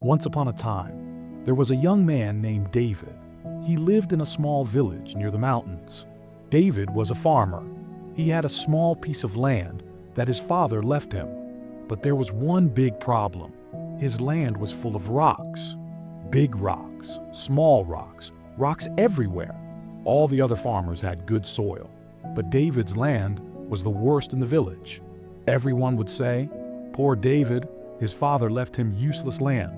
Once upon a time, there was a young man named David. He lived in a small village near the mountains. David was a farmer. He had a small piece of land that his father left him. But there was one big problem. His land was full of rocks. Big rocks, small rocks, rocks everywhere. All the other farmers had good soil, but David's land was the worst in the village. Everyone would say, "Poor David, his father left him useless land.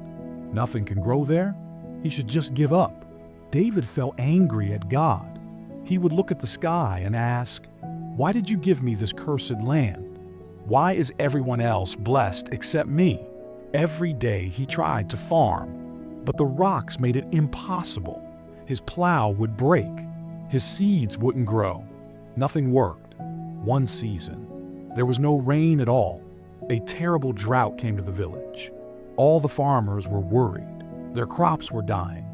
Nothing can grow there. He should just give up." David felt angry at God. He would look at the sky and ask, "Why did you give me this cursed land? Why is everyone else blessed except me?" Every day he tried to farm, but the rocks made it impossible. His plow would break. His seeds wouldn't grow. Nothing worked. One season, there was no rain at all. A terrible drought came to the village. All the farmers were worried. Their crops were dying.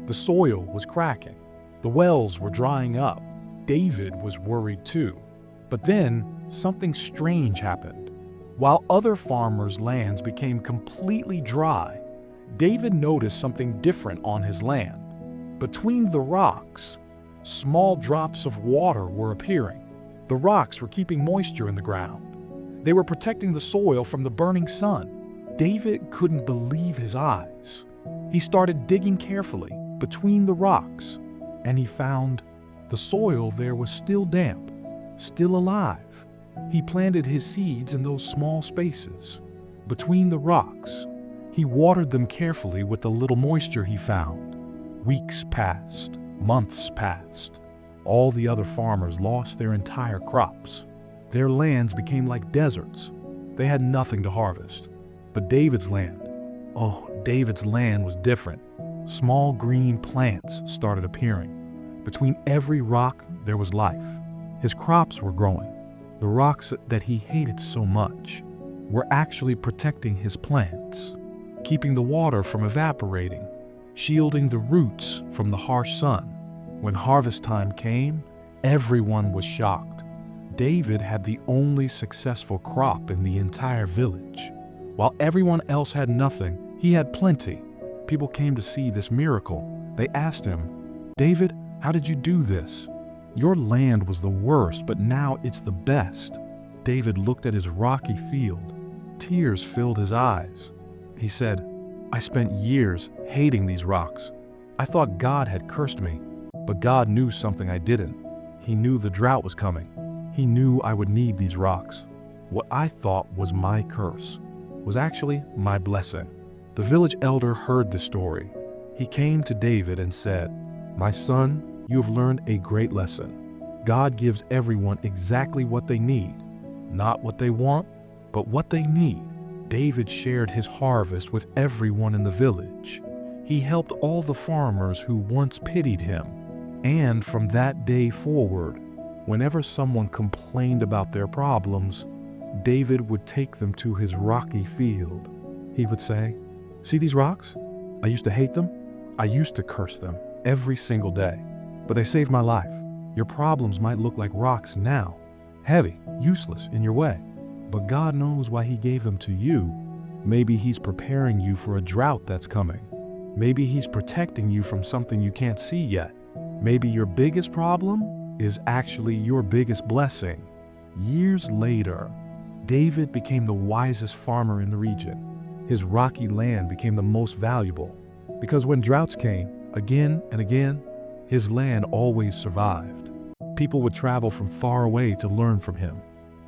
The soil was cracking. The wells were drying up. David was worried too. But then something strange happened. While other farmers' lands became completely dry, David noticed something different on his land. Between the rocks, small drops of water were appearing. The rocks were keeping moisture in the ground. They were protecting the soil from the burning sun. David couldn't believe his eyes. He started digging carefully between the rocks, and he found the soil there was still damp, still alive. He planted his seeds in those small spaces between the rocks. He watered them carefully with the little moisture he found. Weeks passed, months passed. All the other farmers lost their entire crops. Their lands became like deserts. They had nothing to harvest. But David's land was different. Small green plants started appearing. Between every rock, there was life. His crops were growing. The rocks that he hated so much were actually protecting his plants, keeping the water from evaporating, shielding the roots from the harsh sun. When harvest time came, everyone was shocked. David had the only successful crop in the entire village. While everyone else had nothing, he had plenty. People came to see this miracle. They asked him, "David, how did you do this? Your land was the worst, but now it's the best." David looked at his rocky field. Tears filled his eyes. He said, "I spent years hating these rocks. I thought God had cursed me, but God knew something I didn't. He knew the drought was coming. He knew I would need these rocks. What I thought was my curse was actually my blessing." The village elder heard the story. He came to David and said, "My son, you have learned a great lesson. God gives everyone exactly what they need, not what they want, but what they need." David shared his harvest with everyone in the village. He helped all the farmers who once pitied him. And from that day forward, whenever someone complained about their problems, David would take them to his rocky field. He would say, "See these rocks? I used to hate them. I used to curse them every single day, but they saved my life. Your problems might look like rocks now, heavy, useless in your way, but God knows why He gave them to you. Maybe He's preparing you for a drought that's coming. Maybe He's protecting you from something you can't see yet. Maybe your biggest problem is actually your biggest blessing." Years later, David became the wisest farmer in the region. His rocky land became the most valuable, because when droughts came, again and again, his land always survived. People would travel from far away to learn from him,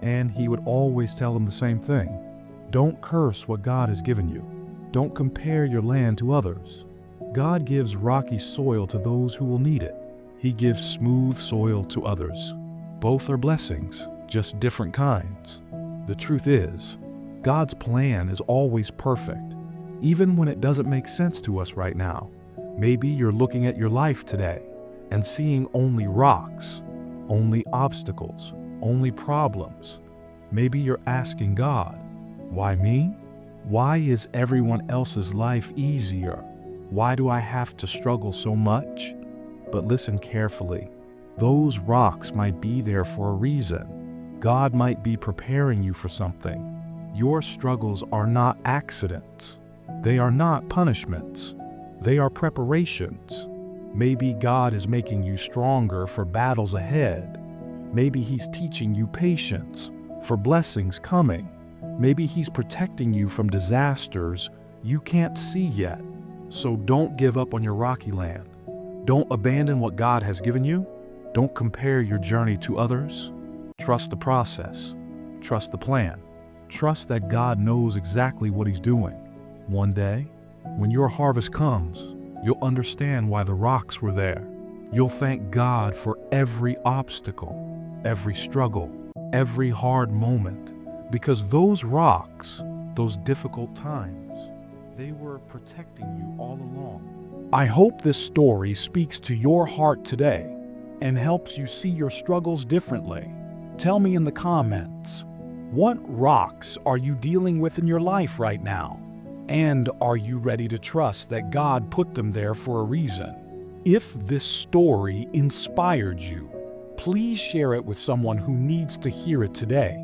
and he would always tell them the same thing. Don't curse what God has given you. Don't compare your land to others. God gives rocky soil to those who will need it. He gives smooth soil to others. Both are blessings, just different kinds. The truth is, God's plan is always perfect, even when it doesn't make sense to us right now. Maybe you're looking at your life today and seeing only rocks, only obstacles, only problems. Maybe you're asking God, "Why me? Why is everyone else's life easier? Why do I have to struggle so much?" But listen carefully. Those rocks might be there for a reason. God might be preparing you for something. Your struggles are not accidents. They are not punishments. They are preparations. Maybe God is making you stronger for battles ahead. Maybe He's teaching you patience for blessings coming. Maybe He's protecting you from disasters you can't see yet. So don't give up on your rocky land. Don't abandon what God has given you. Don't compare your journey to others. Trust the process. Trust the plan. Trust that God knows exactly what He's doing. One day, when your harvest comes, you'll understand why the rocks were there. You'll thank God for every obstacle, every struggle, every hard moment, because those rocks, those difficult times, they were protecting you all along. I hope this story speaks to your heart today and helps you see your struggles differently. Tell me in the comments, what rocks are you dealing with in your life right now? And are you ready to trust that God put them there for a reason? If this story inspired you, please share it with someone who needs to hear it today.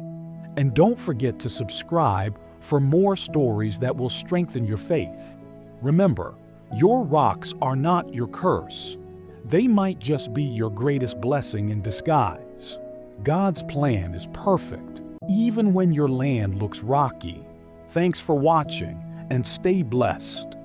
And don't forget to subscribe for more stories that will strengthen your faith. Remember, your rocks are not your curse. They might just be your greatest blessing in disguise. God's plan is perfect, even when your land looks rocky. Thanks for watching, and stay blessed.